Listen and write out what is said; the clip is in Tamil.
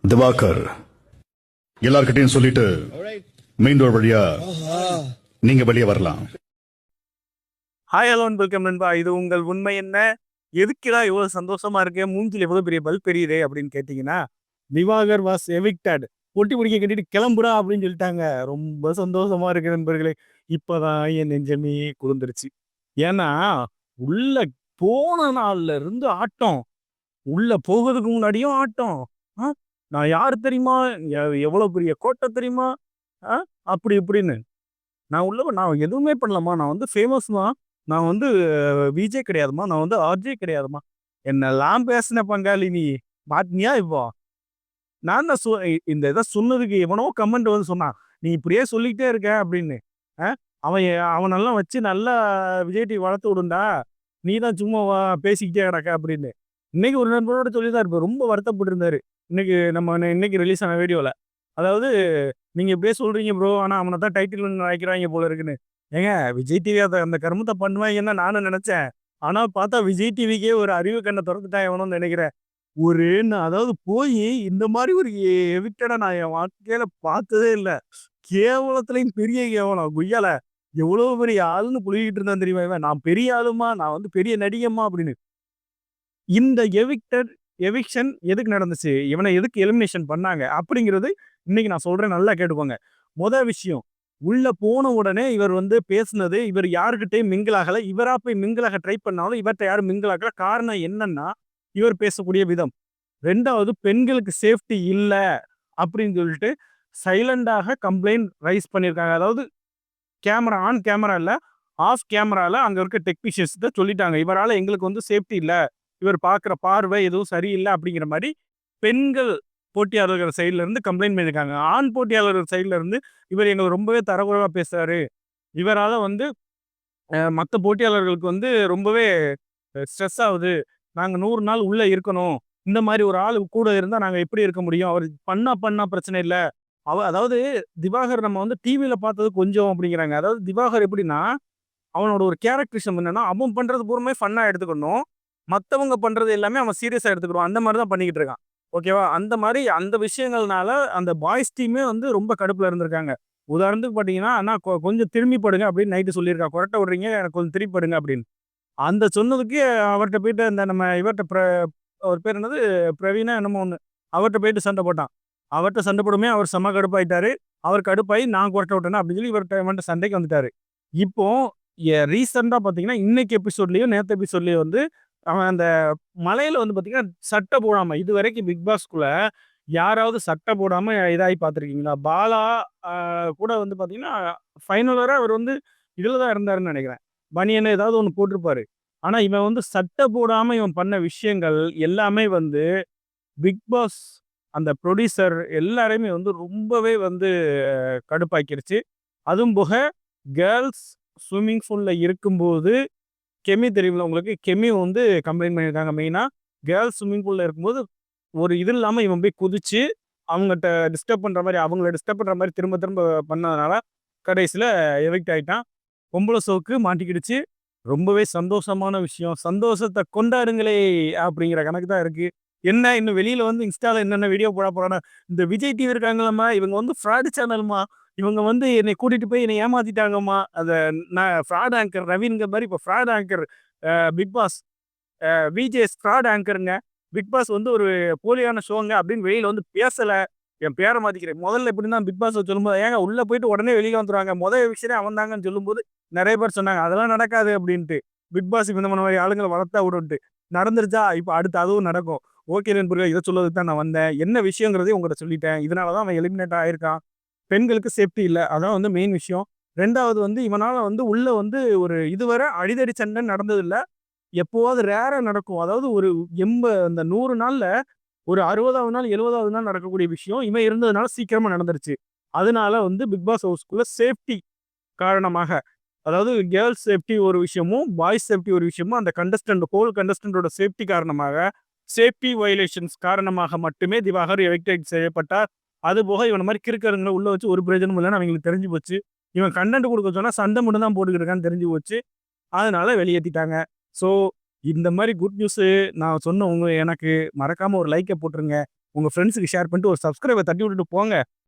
திவாகர் எல்லார்கிட்டையும் சொல்லிட்டு மெயின் டோர் வழியா நீங்க வெளியே வரலாம். ஹாய் ஹலோ வெல்கம் நண்பா. இது உங்கள் உண்மை என்ன? எதுக்குடா இவ்வளவு சந்தோஷமா இருக்கு, மூஞ்சில் எவ்வளவு பெரிய பல்ப் பெரியுது அப்படின்னு கேட்டீங்கன்னா, திவாகர் வாஸ் எவிக்டட், பொட்டி பிடிக்க கட்டிட்டு கிளம்புடா அப்படின்னு சொல்லிட்டாங்க. ரொம்ப சந்தோஷமா இருக்கு நண்பர்களே. இப்பதான் என் நெஞ்சமே குளிர்ந்துருச்சு. ஏன்னா உள்ள போன நாள்ல இருந்து ஆட்டம், உள்ள போகிறதுக்கு முன்னாடியும் ஆட்டம். ஆ, நான் யாரு தெரியுமா, எவ்வளவு பெரிய கோட்டை தெரியுமா, ஆ, அப்படி இப்படின்னு. நான் எதுவுமே பண்ணலம்மா, நான் வந்து ஃபேமஸ் தான், நான் வந்து விஜே கிடையாதும்மா, நான் வந்து ஆர்ஜே கிடையாதும்மா. என்னெல்லாம் பேசின பங்காளி, நீ மாட்டினியா இப்போ? நான் தான் இந்த இதை சொன்னதுக்கு எவனோ கமெண்ட் வந்து சொன்னான், நீ இப்படியே சொல்லிக்கிட்டே இருக்க அப்படின்னு. அவன் அவனெல்லாம் வச்சு நல்லா விஜய் டிவி வளர்த்து விடுண்டா, நீ தான் சும்மா பேசிக்கிட்டே கிடக்க அப்படின்னு. இன்னைக்கு ஒரு நண்பரோட சொல்லி தான் இருப்பேன், ரொம்ப வருத்தப்பட்டு இருந்தாரு. இன்னைக்கு ரிலீஸ் ஆன வீடியோல, அதாவது நீங்க இப்படியே சொல்றீங்க ப்ரோ, ஆனா அவனை தான் டைட்டில் நினைக்கிறாங்க போல இருக்குன்னு. ஏங்க, விஜய் டிவி அந்த கருமத்தை பண்ணுவாங்கன்னு நானும் நினைச்சேன். ஆனா பார்த்தா விஜய் டிவிக்கே ஒரு அறிவு கண்ணை திறந்துட்டான் எவனோன்னு நினைக்கிறேன். அதாவது போய் இந்த மாதிரி ஒரு எவிக்டடா நான் என் வாழ்க்கையில பார்த்ததே இல்லை. கேவலத்திலையும் பெரிய கேவலம். குய்யால எவ்வளவு பெரிய ஆளுன்னு புழுகிட்டு இருந்தான் தெரியுமா இவன். நான் பெரிய ஆளுமா, நான் வந்து பெரிய நடிகம்மா அப்படின்னு. இந்த எவிக்ஷன் எதுக்கு நடந்துச்சு, இவனை எதுக்கு எலிமினேஷன் பண்ணாங்க அப்படிங்கிறது இன்னைக்கு நான் சொல்றேன், நல்லா கேட்டுக்கோங்க. விஷயம், உள்ள போன உடனே இவர் வந்து பேசுனது, இவர் யாருக்கிட்டையும் மிங்கிள் ஆகல. இவரா போய் மிங்கிள் ஆக ட்ரை பண்ணாலும் இவர்கிட்ட யாரும் மிங்கிள் ஆகல. காரணம் என்னன்னா, இவர் பேசக்கூடிய விதம். 2வது, பெண்களுக்கு சேஃப்டி இல்ல அப்படின்னு சொல்லிட்டு சைலண்டாக கம்ப்ளைண்ட் ரைஸ் பண்ணியிருக்காங்க. அதாவது ஆன் கேமரா இல்ல, ஆஃப் கேமரால அங்க இருக்க டெக்னீஷியன்ஸ் சொல்லிட்டாங்க, இவரால எங்களுக்கு வந்து சேஃப்டி இல்ல, இவர் பார்க்குற பார்வை எதுவும் சரியில்லை அப்படிங்கிற மாதிரி பெண்கள் போட்டியாளர்கள் சைட்ல இருந்து கம்ப்ளைண்ட் பண்ணியிருக்காங்க. ஆண் போட்டியாளர்கள் சைட்ல இருந்து இவர் எங்களை ரொம்பவே தரக்குறைவா பேசுறாரு, இவரால வந்து மற்ற போட்டியாளர்களுக்கு வந்து ரொம்பவே ஸ்ட்ரெஸ் ஆகுது, நாங்க 100 நாள் உள்ள இருக்கணும், இந்த மாதிரி ஒரு ஆள் கூட இருந்தா நாங்க எப்படி இருக்க முடியும், அவர் பண்ணா பிரச்சனை இல்லை. அதாவது திவாகர் நம்ம வந்து டிவியில பார்த்தது கொஞ்சம் அப்படிங்கிறாங்க. அதாவது திவாகர் எப்படின்னா, அவனோட ஒரு கேரக்டரிசம் என்னன்னா, அவன் பண்றது பூராமே ஃபன்னா எடுத்துக்கணும், மத்தவங்க பண்றது எல்லாமே அவன் சீரியஸா எடுத்துக்கணும். அந்த மாதிரி தான் பண்ணிக்கிட்டு இருக்கான். ஓகேவா? அந்த மாதிரி அந்த விஷயங்கள்னால அந்த பாய்ஸ் டீமே வந்து ரொம்ப கடுப்புல இருந்திருக்காங்க. உதாரணத்துக்கு பார்த்தீங்கன்னா, அண்ணா கொஞ்சம் திரும்பி படுங்க அப்படின்னு நைட்டு சொல்லியிருக்கா. கொரட்டை விடுறீங்க, எனக்கு கொஞ்சம் திரும்பி படுங்க அப்படின்னு. அந்த சொன்னதுக்கு அவர்ட்ட போயிட்டு இந்த நம்ம இவர்ட்ட அவர் பேர் என்னது, பிரவீனா என்னமோ ஒண்ணு. அவர்ட்ட போயிட்டு சண்டை போட்டான். அவர்ட்ட சண்டை போடுமே அவர் செம்ம கடுப்பாயிட்டாரு. அவர் கடுப்பாயி நான் கொரட்டை விட்டேனா அப்படின்னு சொல்லி இவன்ட்ட சண்டைக்கு வந்துட்டாரு. இப்போ ரீசெண்டா பார்த்தீங்கன்னா, இன்னைக்கு எபிசோட்லயும் நேத்து எபிசோட்லயும் வந்து அவன் அந்த மலையில வந்து பார்த்தீங்கன்னா, சட்டை போடாம, இதுவரைக்கும் பிக் பாஸ்குள்ள யாராவது சட்டை போடாம இதாகி பார்த்துருக்கீங்களா? பாலா அ கூட வந்து பார்த்தீங்கன்னா, ஃபைனல் வரை அவர் வந்து இதுல தான் இருந்தாருன்னு நெனைக்கிறேன். பனியன் ஏதாவது ஒண்ணு போட்டிருப்பாரு. ஆனா இவன் வந்து சட்டை போடாம இவன் பண்ண விஷயங்கள் எல்லாமே வந்து பிக் பாஸ் அந்த ப்ரொடியூசர் எல்லாரையுமே வந்து ரொம்பவே வந்து கடுப்பாக்கிருச்சு. அதுவும் போக கேர்ள்ஸ் ஸ்விம்மிங் பூல்ல இருக்கும்போது கெமி தெரியும்ல உங்களுக்கு? கெமி வந்து கம்ப்ளைண்ட் பண்ணியிருக்காங்க மெயினா. கேர்ள்ஸ் ஸ்விம்மிங் பூல்ல இருக்கும்போது ஒரு இது இல்லாம இவன் போய் குதிச்சு அவங்கட்ட டிஸ்டர்ப் பண்ற மாரி, அவங்கள டிஸ்டர்ப் பண்ற மாரி திரும்ப திரும்ப பண்ணதுனால கடைசியில எவிக்ட் ஆயிட்டான். பொம்பள சோக்கு மாட்டிக்கிடுச்சு. ரொம்பவே சந்தோஷமான விஷயம். சந்தோஷத்த கொண்டாடுங்களே அப்படிங்கிற கணக்கு தான் இருக்கு. என்ன இன்னும் வெளியில வந்து இன்ஸ்டால என்னென்ன வீடியோ போட போறான்னா, இந்த விஜய் டிவி இருக்காங்கல்லம்மா, இவங்க வந்து ஃப்ராடு சேனல்மா. இவங்க வந்து என்னை கூட்டிட்டு போய் என்னை ஏமாத்திட்டாங்கம்மா. நான் ஃப்ராட் ஆங்கர் ரவிங்கிற மாரி இப்ப fraud anchor Bigg Boss VJs fraud ஆங்கர்ங்க. பிக் பாஸ் வந்து ஒரு போலியான ஷோங்க அப்படின்னு வெளியில வந்து பேசல. என் பேர மாத்திக்கிறேன். முதல்ல எப்படின்னா பிக் பாஸ் சொல்லும்போது, ஏங்க உள்ள போயிட்டு உடனே வெளியில வந்துருவாங்க, விஷயமே அவன் தாங்கன்னு சொல்லும்போது நெறைய பேர் சொன்னாங்க, அதெல்லாம் நடக்காது அப்படின்ட்டு. பிக் பாஸ் இந்த மாரி ஆளுங்கள வளர்த்தா விடுன்ட்டு. நடந்துருச்சா? இப்ப அடுத்து அதுவும் நடக்கும். ஓகே நண்பர்களே, இத சொல்லதுக்கு தான் நான் வந்தேன். என்ன விஷயங்கிறதையும் உங்கட்ட சொல்லிட்டேன். இதனால தான் அவன் எலிமினேட் ஆயிருக்கான். பெண்களுக்கு சேஃப்டி இல்ல. அதான் வந்து மெயின் விஷயம். 2வது வந்து இவனால வந்து உள்ள வந்து ஒரு இதுவரை அடிதடி சண்டை நடந்ததில்ல. எப்போவாவது ரேரா நடக்கும். அதாவது ஒரு அந்த 100 நாள்ல ஒரு 60வது நாள், 70வது நாள் நடக்கக்கூடிய விஷயம், இவன் இருந்ததுனால சீக்கிரமா நடந்துருச்சு. அதனால வந்து பிக் பாஸ் ஹவுஸ்குள்ள சேஃப்டி காரணமாக, அதாவது கேர்ள்ஸ் சேஃப்டி ஒரு விஷயமும், பாய்ஸ் சேஃப்டி ஒரு விஷயமும், அந்த கண்டஸ்டன்டோட சேஃப்டி காரணமாக, சேஃப்டி வயலேஷன்ஸ் காரணமாக மட்டுமே திவாகர் எவிக்ட் செய்யப்பட்டார். அதுபோக இவன மாரி கிறுக்கனுங்கள உள்ள வச்சு ஒரு பிரயோஜனமும் இல்லன்னு அவங்களுக்கு தெரிஞ்சு போச்சு. இவன் கன்டென்ட் குடுக்க சொன்னா சண்டை மட்டும் தான் போட்டுக்கிட்டு இருக்கான்னு தெரிஞ்சு போச்சு. அதனால வெளியேத்திட்டாங்க. ஸோ இந்த மாரி குட் நியூஸு நான் சொன்ன எனக்கு மறக்காம ஒரு லைக்க போட்டுருங்க. உங்க ஃப்ரெண்ட்ஸுக்கு ஷேர் பண்ணிட்டு ஒரு சப்ஸ்கிரைபர் தட்டி விட்டுட்டு போங்க.